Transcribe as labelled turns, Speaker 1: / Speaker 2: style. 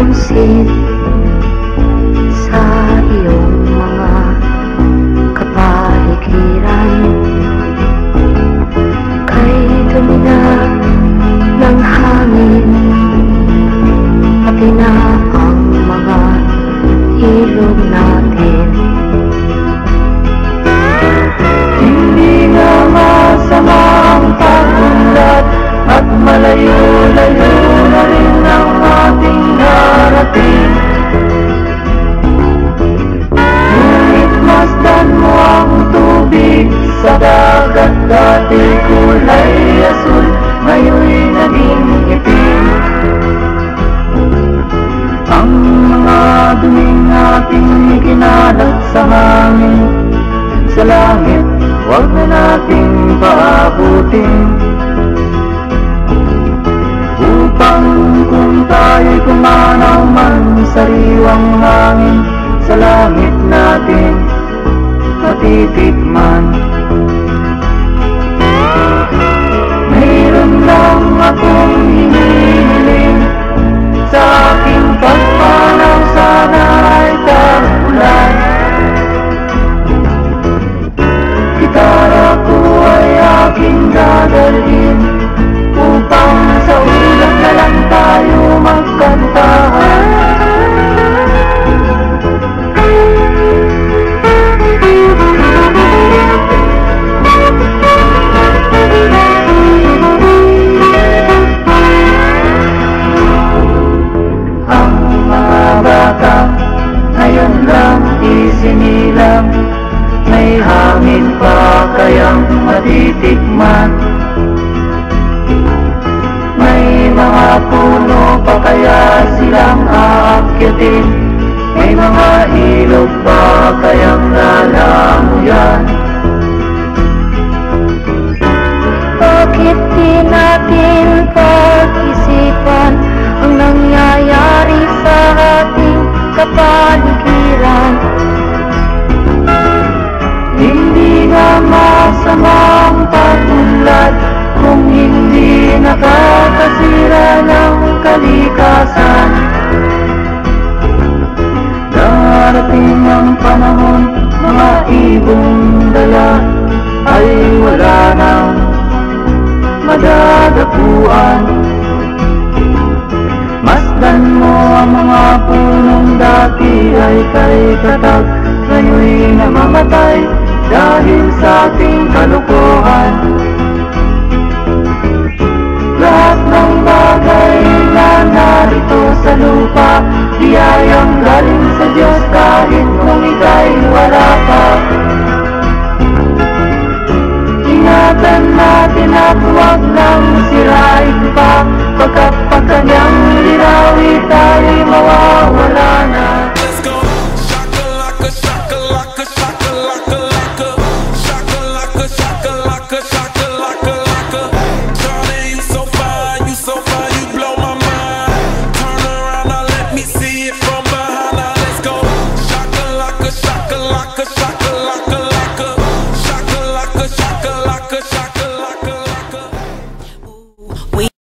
Speaker 1: pansin sa iyong mga kapaligiran. Kay dumi na ng hangin, pati na ang mga ilog natin. Hindi na masama ang pag-unlad at malayo-layo na rin ang ating narating. Ngunit masdan mo ang tubig sa dagat, dati kulay asul, ngayon'y naging itim. Ang mga duming ating ikinalat sa hangin, sa langit, huwag na nating paabutin. Upang kung tayo'y kumanaw man sa sariwang hangin, sa langit natin matitikman. Mayroon lang akong hinihiling, sa aking pagpanaw sana ay tagulan. Gitara ko ay aking dadalhin, upang sa ulan na lang tayo magkantahan. Ang mga bata ngayon lang isinilang, may hangin pa kayang matitikman. May mga puno pa kaya silang aakyatin, may mga ilog pa kayang lalamuyan. Bakit di natin pag-isipan ang nangyayari sa ating kapaligiran? Hindi nga masama ang pag-unlad kung hindi nakakasira ng kalikasan. Darating ang panahon, mga ibong dala ay wala nang madadapuan. Masdan mo ang mga punong dati ay kay tatag, ngayon'y namamatay dahil sa ating kalukuhan. Lahat ng bagay na narito sa lupa, biyayang galing sa Diyos kahit kung ika'y wala pa. Ingatan natin at huwag nang sirain pa, pagkat pag kanyang linawi tayo'y mawawala na.
Speaker 2: Let's go! Shakalaka, shakalaka, shakalaka, laka. Shakalaka, shakalaka.